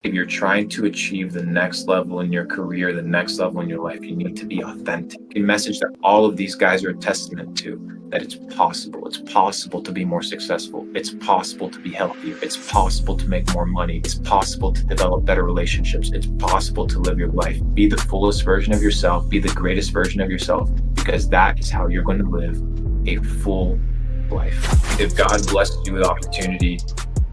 if you're trying to achieve the next level in your career, the next level in your life, you need to be authentic. A message that all of these guys are a testament to, that it's possible. It's possible to be more successful. It's possible to be healthier. It's possible to make more money. It's possible to develop better relationships. It's possible to live your life. Be the fullest version of yourself. Be the greatest version of yourself, because that is how you're going to live a full life. If God blesses you with opportunity,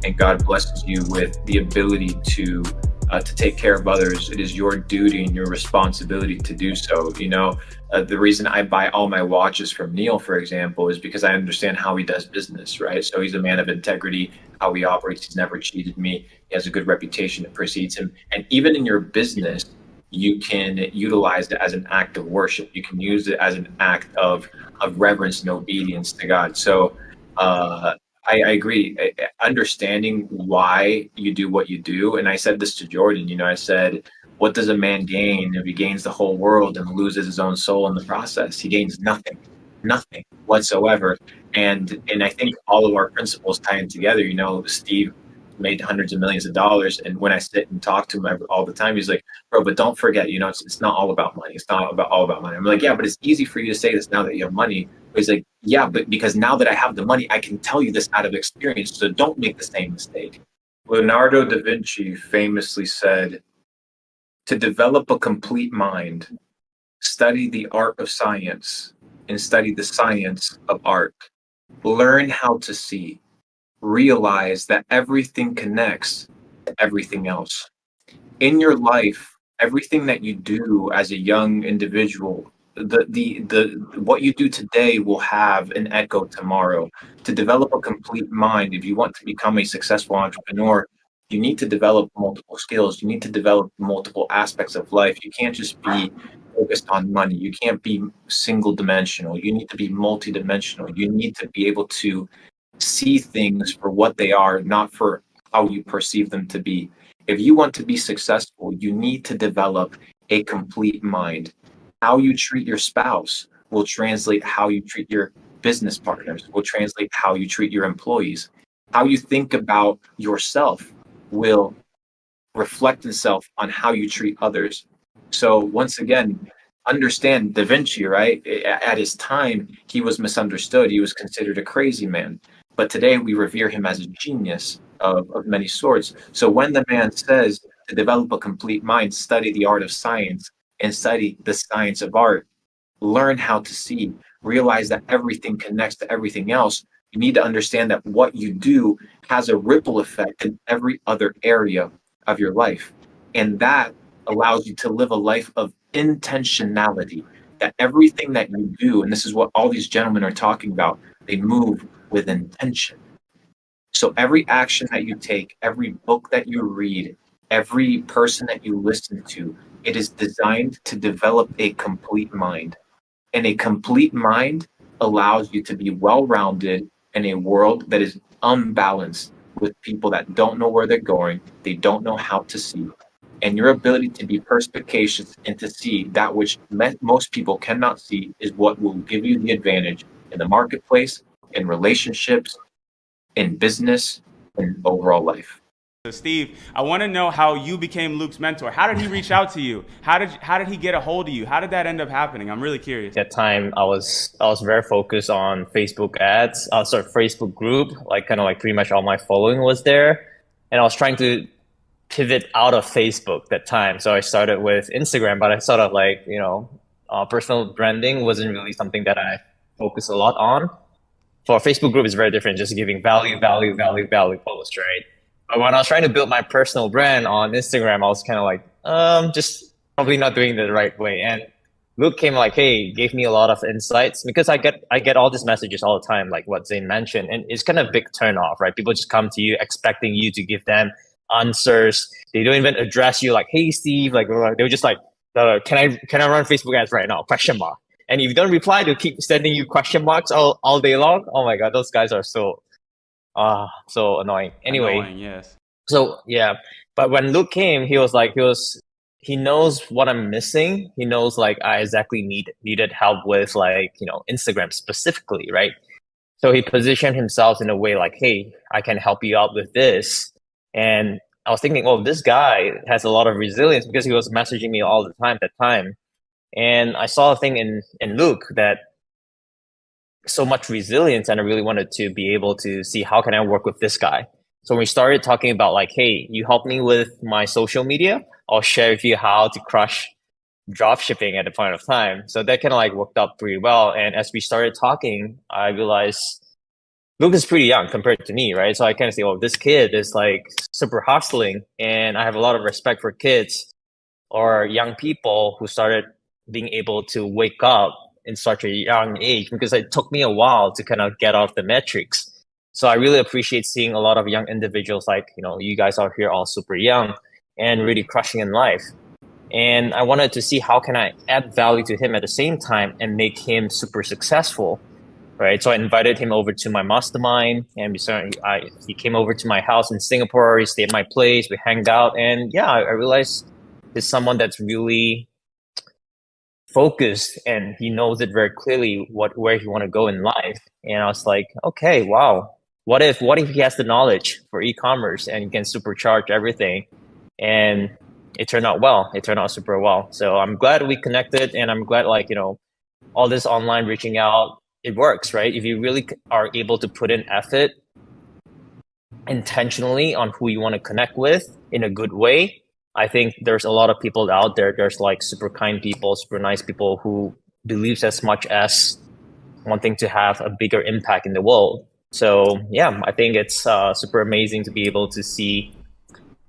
and God blesses you with the ability to take care of others, it is your duty and your responsibility to do so. You know, the reason I buy all my watches from Neil, for example, is because I understand how he does business, right? So he's a man of integrity, how he operates. He's never cheated me. He has a good reputation that precedes him. And even in your business, you can utilize it as an act of worship. You can use it as an act of reverence and obedience to God. So, I agree. Understanding why you do what you do. And I said this to Jordan, you know, I said, what does a man gain if he gains the whole world and loses his own soul in the process? He gains nothing whatsoever. And I think all of our principles tie in together. You know, Steve made hundreds of millions of dollars. And when I sit and talk to him all the time, he's like, bro, but don't forget, you know, it's not all about money. It's not all about money. I'm like, yeah, but it's easy for you to say this now that you have money. But he's like, yeah, but because now that I have the money, I can tell you this out of experience. So don't make the same mistake. Leonardo da Vinci famously said, to develop a complete mind, study the art of science and study the science of art. Learn how to see. Realize that everything connects to everything else. In your life, everything that you do as a young individual, the what you do today will have an echo tomorrow. To develop a complete mind, if you want to become a successful entrepreneur, you need to develop multiple skills. You need to develop multiple aspects of life. You can't just be focused on money. You can't be single dimensional. You need to be multidimensional. You need to be able to see things for what they are, not for how you perceive them to be. If you want to be successful, you need to develop a complete mind. How you treat your spouse will translate how you treat your business partners, will translate how you treat your employees. How you think about yourself will reflect itself on how you treat others. So once again, understand Da Vinci, right? At his time, he was misunderstood. He was considered a crazy man. But today we revere him as a genius of many sorts. So when the man says to develop a complete mind, study the art of science and study the science of art, learn how to see, realize that everything connects to everything else, you need to understand that what you do has a ripple effect in every other area of your life. And that allows you to live a life of intentionality, that everything that you do, and this is what all these gentlemen are talking about, they move with intention. So every action that you take, every book that you read, every person that you listen to, it is designed to develop a complete mind. And a complete mind allows you to be well-rounded in a world that is unbalanced, with people that don't know where they're going, they don't know how to see. And your ability to be perspicacious and to see that which most people cannot see is what will give you the advantage in the marketplace, in relationships, in business, and overall life. So Steve, I want to know how you became Luke's mentor. How did he reach out to you? How did he get a hold of you? How did that end up happening? I'm really curious. At that time, I was very focused on Facebook ads. Sorry, Facebook group. Like kind of like pretty much all my following was there, and I was trying to pivot out of Facebook that time. So I started with Instagram, but I sort of like personal branding wasn't really something that I focused a lot on. For a Facebook group, it's very different, just giving value posts, right? But when I was trying to build my personal brand on Instagram, I was kind of like, just probably not doing it the right way. And Luke came like, hey, gave me a lot of insights because I get all these messages all the time, like what Zane mentioned, and it's kind of a big turn off, right? People just come to you expecting you to give them answers. They don't even address you like, hey, Steve, like they were just like, can I run Facebook ads right now? Question mark. And if you don't reply, they'll keep sending you question marks all day long. Oh my God, those guys are so annoying. Anyway, Annoying, yes. so yeah, but when Luke came, he knows what I'm missing. He knows like I exactly needed help with like, Instagram specifically, right? So he positioned himself in a way like, hey, I can help you out with this. And I was thinking, oh, this guy has a lot of resilience because he was messaging me all the time at that time. And I saw a thing in Luke that so much resilience, and I really wanted to be able to see how can I work with this guy. So we started talking about like, hey, you help me with my social media. I'll share with you how to crush drop shipping at the point of time. So that kind of like worked out pretty well. And as we started talking, I realized Luke is pretty young compared to me, right? So I kind of say, oh, this kid is like super hustling, and I have a lot of respect for kids or young people who started being able to wake up in such a young age, because it took me a while to kind of get off the metrics. So I really appreciate seeing a lot of young individuals like, you guys out here all super young and really crushing in life. And I wanted to see how can I add value to him at the same time and make him super successful, right? So I invited him over to my mastermind, and he came over to my house in Singapore. He stayed at my place. We hanged out, and yeah, I realized he's someone that's really focused, and he knows it very clearly where he want to go in life. And I was like, okay, wow. What if he has the knowledge for e-commerce and he can supercharge everything? And it turned out well. It turned out super well. So I'm glad we connected, and I'm glad all this online reaching out, it works, right? If you really are able to put in effort intentionally on who you want to connect with in a good way, I think there's a lot of people out there. There's like super kind people, super nice people who believes as much as wanting to have a bigger impact in the world. So yeah, I think it's super amazing to be able to see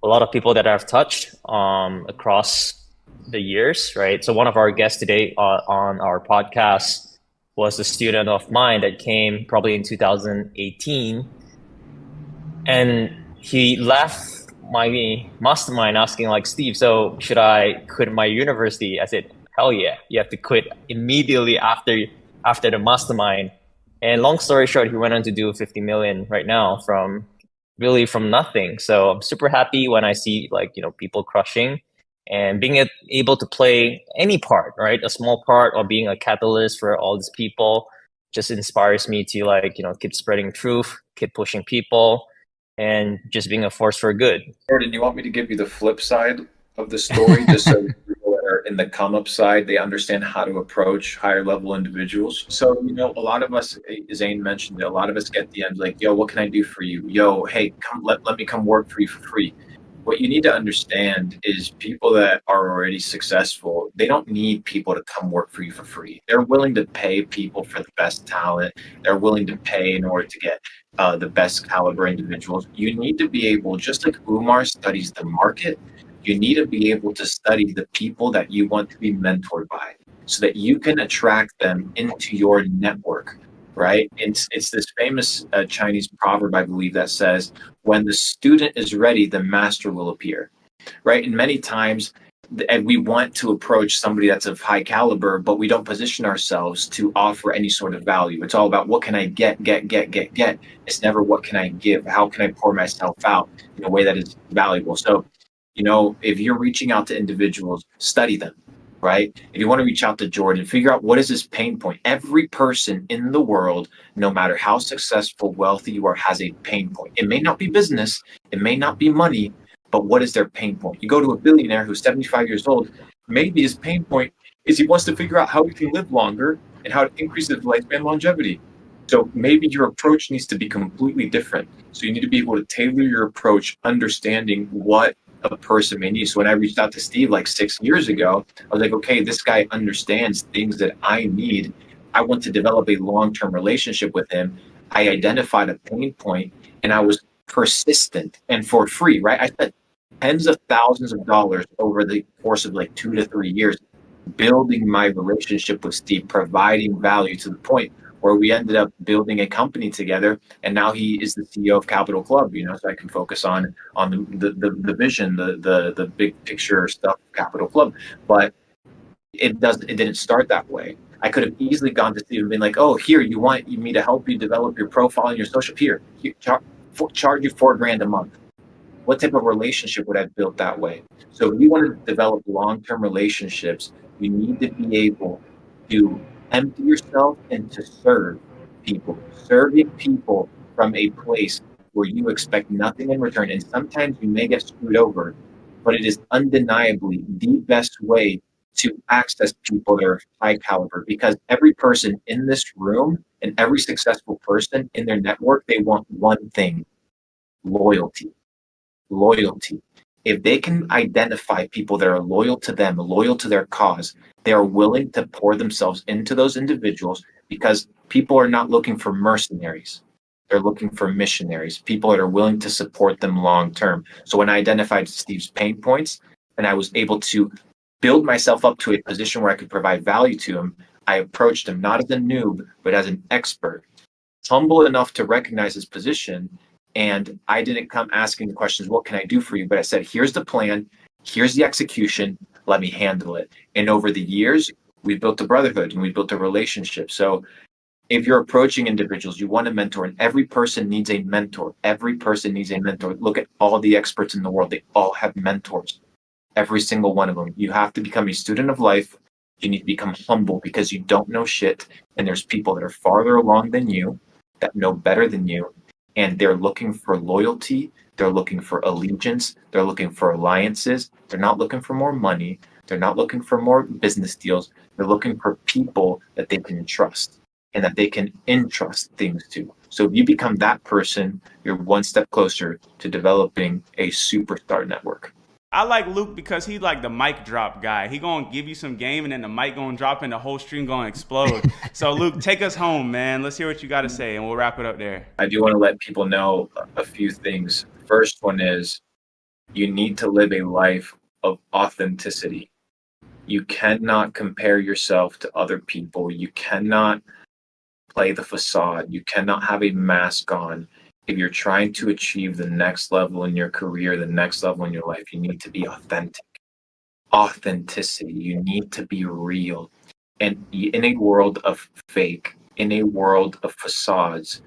a lot of people that I've touched across the years, right? So one of our guests today on our podcast was a student of mine that came probably in 2018, and he left my mastermind asking like, Steve, so should I quit my university? I said, hell yeah, you have to quit immediately after the mastermind. And long story short, he went on to do 50 million right now from nothing. So I'm super happy when I see people crushing and being able to play any part, right? A small part, or being a catalyst for all these people just inspires me to keep spreading truth, keep pushing people, and just being a force for good. Jordan, you want me to give you the flip side of the story, just so people that are in the come up side, they understand how to approach higher level individuals? So, a lot of us, Zane mentioned it, a lot of us get the end like, yo, what can I do for you? Yo, hey, let me come work for you for free. What you need to understand is people that are already successful, they don't need people to come work for you for free. They're willing to pay people for the best talent. They're willing to pay in order to get the best caliber individuals. You need to be able, just like Umar studies the market, you need to be able to study the people that you want to be mentored by so that you can attract them into your network, right? It's this famous Chinese proverb, I believe, that says, when the student is ready, the master will appear, right? And many times, and we want to approach somebody that's of high caliber, but we don't position ourselves to offer any sort of value. It's all about what can I get. It's never what can I give? How can I pour myself out in a way that is valuable? So, if you're reaching out to individuals, study them, right? If you want to reach out to Jordan, figure out what is his pain point. Every person in the world, no matter how successful, wealthy you are, has a pain point. It may not be business, it may not be money, but what is their pain point? You go to a billionaire who's 75 years old, maybe his pain point is he wants to figure out how he can live longer and how to increase his lifespan longevity. So maybe your approach needs to be completely different. So you need to be able to tailor your approach, understanding what a person may need. So when I reached out to Steve like 6 years ago, I was like, okay, this guy understands things that I need. I want to develop a long-term relationship with him. I identified a pain point, and I was persistent and for free, right? I spent tens of thousands of dollars over the course of like 2 to 3 years building my relationship with Steve, providing value to the point where we ended up building a company together, and now he is the CEO of Capital Club, so I can focus on the vision, the big picture stuff of Capital Club. But it didn't start that way. I could have easily gone to Steve and been like, oh, here, you want me to help you develop your profile and your social, here charge you $4,000 a month. What type of relationship would I have built that way? So if you want to develop long-term relationships, you need to be able to empty yourself and to serve people. Serving people from a place where you expect nothing in return. And sometimes you may get screwed over, but it is undeniably the best way to access people that are high caliber, because every person in this room and every successful person in their network, they want one thing: loyalty. Loyalty. If they can identify people that are loyal to them, loyal to their cause, they are willing to pour themselves into those individuals, because people are not looking for mercenaries. They're looking for missionaries, people that are willing to support them long term. So when I identified Steve's pain points and I was able to build myself up to a position where I could provide value to him, I approached him not as a noob, but as an expert, humble enough to recognize his position. And I didn't come asking the questions, what can I do for you? But I said, here's the plan, here's the execution, let me handle it. And over the years, we built a brotherhood and we built a relationship. So if you're approaching individuals, you want a mentor, and every person needs a mentor. Every person needs a mentor. Look at all the experts in the world. They all have mentors. Every single one of them. You have to become a student of life. You need to become humble, because you don't know shit. And there's people that are farther along than you, that know better than you. And they're looking for loyalty. They're looking for allegiance. They're looking for alliances. They're not looking for more money. They're not looking for more business deals. They're looking for people that they can trust and that they can entrust things to. So if you become that person, you're one step closer to developing a superstar network. I like Luke because he's like the mic drop guy. He gonna give you some game, and then the mic gonna drop and the whole stream gonna explode. So Luke, take us home, man. Let's hear what you got to say, and we'll wrap it up there. I do want to let people know a few things. First one is, you need to live a life of authenticity. You cannot compare yourself to other people. You cannot play the facade. You cannot have a mask on. If you're trying to achieve the next level in your career, the next level in your life, you need to be authentic. Authenticity. You need to be real. And in a world of fake, in a world of facades,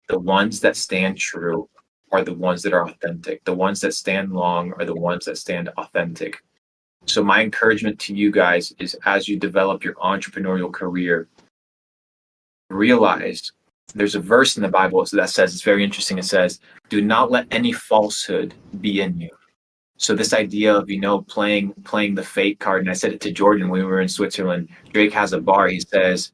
the ones that stand true are the ones that are authentic. The ones that stand long are the ones that stand authentic. So my encouragement to you guys is, as you develop your entrepreneurial career, realize there's a verse in the Bible that says, it's very interesting. It says, do not let any falsehood be in you. So this idea of, playing the fake card, and I said it to Jordan when we were in Switzerland. Drake has a bar. He says,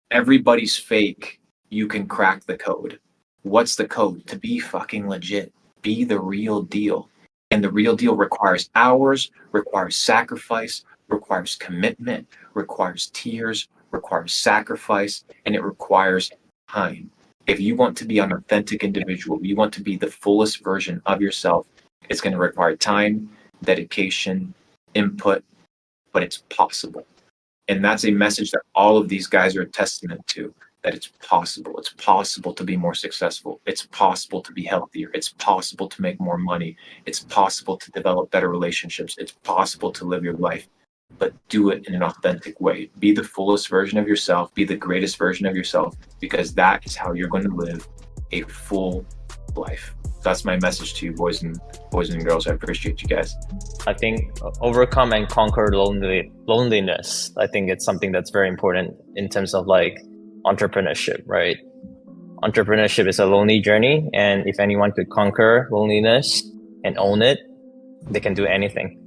everybody's fake. You can crack the code. What's the code? To be fucking legit. Be the real deal. And the real deal requires hours, requires sacrifice, requires commitment, requires tears, requires sacrifice, and it requires time. If you want to be an authentic individual, you want to be the fullest version of yourself, it's going to require time, dedication, input, but it's possible. And that's a message that all of these guys are a testament to, that it's possible. It's possible to be more successful. It's possible to be healthier. It's possible to make more money. It's possible to develop better relationships. It's possible to live your life, but do it in an authentic way. Be the fullest version of yourself. Be the greatest version of yourself, because that is how you're going to live a full life. That's my message to you, boys and girls. I appreciate you guys. I think overcome and conquer loneliness. I think it's something that's very important in terms of like entrepreneurship, right? Entrepreneurship is a lonely journey, and if anyone could conquer loneliness and own it, they can do anything.